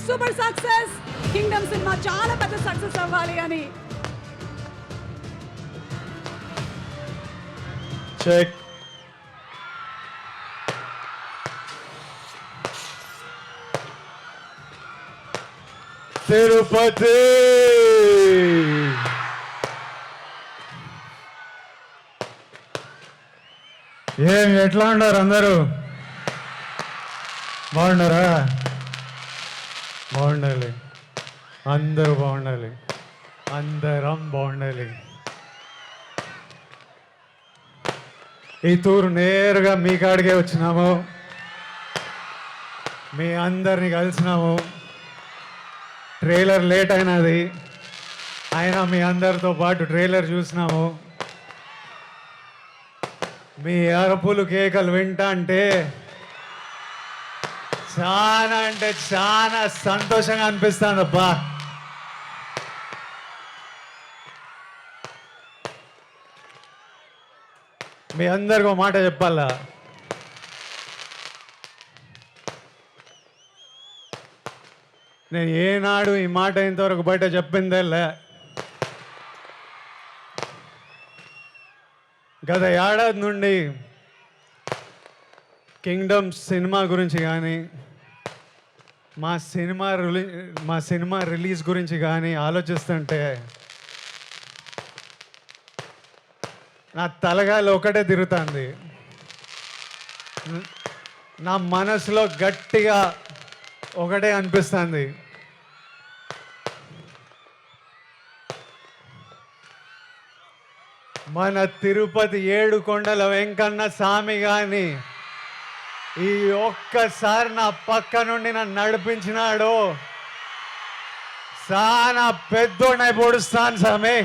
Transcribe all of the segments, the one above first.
Super success. Kingdom cinema చాలా పెద్ద success అవ్వాలి అని. చెక్. తిరుపతి ఏం ఎట్లా ఉన్నారు అందరూ? బాగున్నారా? బాగుండాలి, అందరూ బాగుండాలి, అందరం బాగుండాలి. ఈ తూరు నేరుగా మీ కాడికే వచ్చినాము, మీ అందరిని కలిసినాము. ట్రైలర్ లేట్ అయినది, అయినా మీ అందరితో పాటు ట్రైలర్ చూసినాము. మీ అరుపులు కేకలు వింటా అంటే చాలా సంతోషంగా అనిపిస్తుంది అబ్బా. మీ అందరికీ ఒక మాట చెప్పాలా, నేను ఏనాడు ఈ మాట ఇంతవరకు బయట చెప్పిందేలే. గత ఏడాది నుండి కింగ్డమ్ సినిమా గురించి కానీ మా సినిమా రిలీజ్ గురించి కానీ ఆలోచిస్తుంటే నా తలగాలి ఒకటే తిరుగుతుంది. నా మనసులో గట్టిగా ఒకటే అనిపిస్తుంది, మన తిరుపతి ఏడుకొండల వెంకన్న స్వామి గాని ఈ ఒక్కసారి నా పక్క నుండి నన్ను నడిపించినాడు. చాలా పెద్దోడినై పొడుస్తాను స్వామి,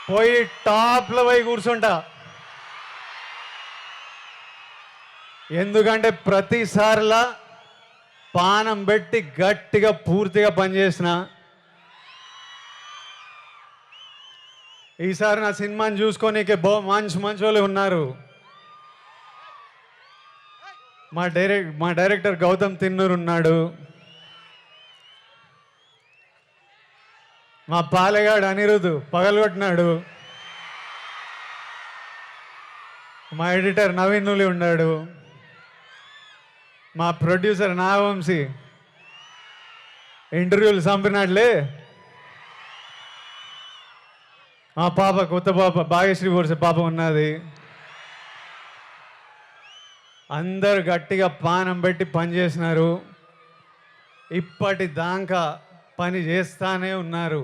పోయి టాప్లో పోయి కూర్చుంటా. ఎందుకంటే ప్రతిసారిలా పానం పెట్టి గట్టిగా పూర్తిగా పనిచేసిన. ఈసారి నా సినిమాని చూసుకోనీకే మంచి వాళ్ళు ఉన్నారు. మా డైరెక్టర్ గౌతమ్ తిన్నూరు ఉన్నాడు, మా పాలెగాడు అనిరుద్ పగలగొట్టినాడు, మా ఎడిటర్ నవీన్ నులి ఉన్నాడు, మా ప్రొడ్యూసర్ నాగవంశీ ఇంటర్వ్యూలు చంపినాడులే, మా పాప కొత్త పాప భాగ్యశ్రీ బోర్సే పాప ఉన్నది. అందరు గట్టిగా పానం పెట్టి పని చేసినారు, ఇప్పటిదాకా పని చేస్తానే ఉన్నారు.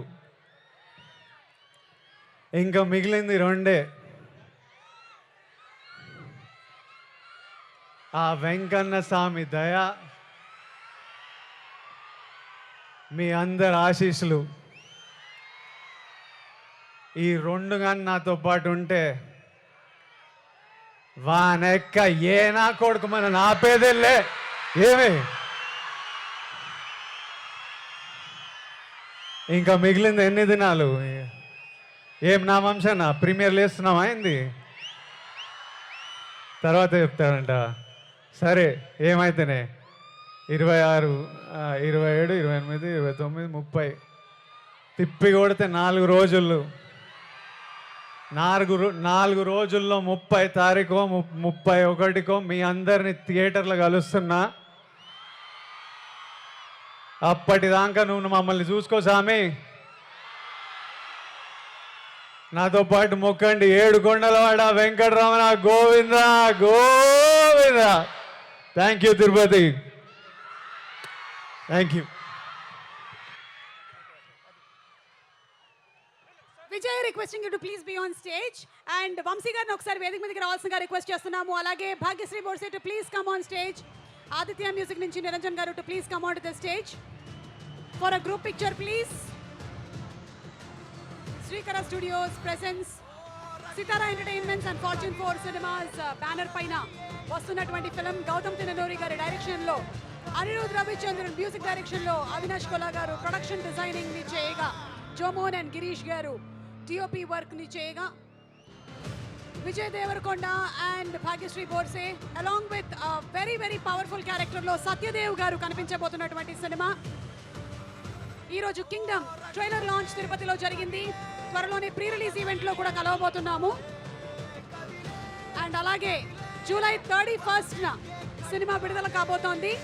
ఇంకా మిగిలింది రెండే, ఆ వెంకన్న స్వామి దయ, మీ అందరి ఆశీస్సులు. ఈ రెండు కానీ నాతో పాటు ఉంటే వానెక్క ఏ నా కొడుకు మన నాపేదెళ్ళే. ఏమి ఇంకా మిగిలింది ఎన్ని దినాలు? ఏం నా వంశనా ప్రీమియర్ లేస్తున్నాం అయింది, తర్వాత చెప్తాడంట. సరే ఏమైతేనే 26, 27, 28, 29, 30 తిప్పి కొడితే 4 రోజులు. 4 రోజుల్లో 30 తారీఖు 31కో మీ అందరిని థియేటర్లో కలుస్తున్నా. అప్పటిదాకా నువ్వు మమ్మల్ని చూసుకో స్వామి. నాతో పాటు మొక్కండి, ఏడుకొండలవాడ Venkataramana Govinda Govinda. Thank you Tirupati, thank you. Vijay requesting you to please be on stage. And Vamshi గారిని ఒకసారి వేదిక మీదకి రావాల్సిందిగా రిక్వెస్ట్ చేస్తున్నాము. అలాగే Bhagyashri Borse to please come on stage. Aditya music నుంచి Niranjan garu to please come on to the stage for a group picture please. Srikara studios presents Sitara entertainments and fortune 4 cinemas banner పైన వస్తున్నటువంటి ఫిల్మ్ గౌతమ్ తిన్ననూరి గారి డైరెక్షన్లో, అనిరుద్ రవిచంద్రన్ మ్యూజిక్ డైరెక్షన్లో, అవినాష్ కొలా గారు ప్రొడక్షన్ డిజైనింగ్ ని చేయగా, జోమోహన్ అండ్ గిరీష్ గారు టిఓపి వర్క్ ని చేయగా, Vijay Devarakonda and Bhagyashree Borse along with a very powerful character లో సత్యదేవ్ గారు కనిపించబోతున్నటువంటి సినిమా ఈ రోజు కింగ్డమ్ ట్రైలర్ లాంచ్ తిరుపతిలో జరిగింది. త్వరలోనే ప్రీ రిలీజ్ ఈవెంట్ లో కూడా కలవబోతున్నాము. అండ్ అలాగే జూలై 31st సినిమా విడుదల కాబోతోంది.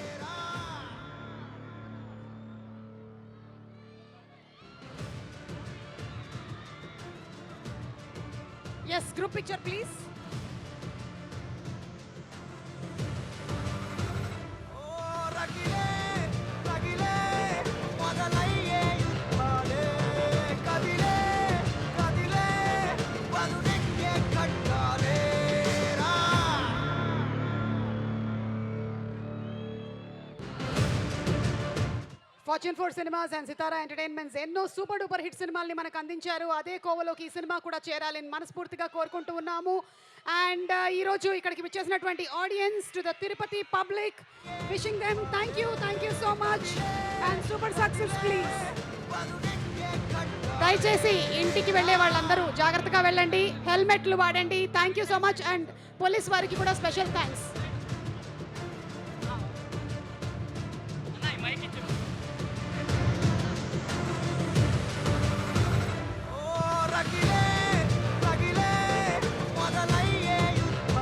Yes, group picture please. Fortune 4 cinemas and Sitara entertainments ఎన్నో సూపర్ డూపర్ హిట్ సినిమాల్ని మనకు అందించారు. అదే కోవలోకి ఈ సినిమా కూడా చేరాలని మనస్ఫూర్తిగా కోరుకుంటూ ఉన్నాము. అండ్ ఈరోజు ఇక్కడికి వచ్చేసినటువంటి audience to the Tirupati public wishing them thank you so much and super success please. దయచేసి ఇంటికి వెళ్ళే వాళ్ళందరూ జాగ్రత్తగా వెళ్ళండి, హెల్మెట్లు వాడండి. Thank you so much and police వారికి కూడా స్పెషల్ థ్యాంక్స్.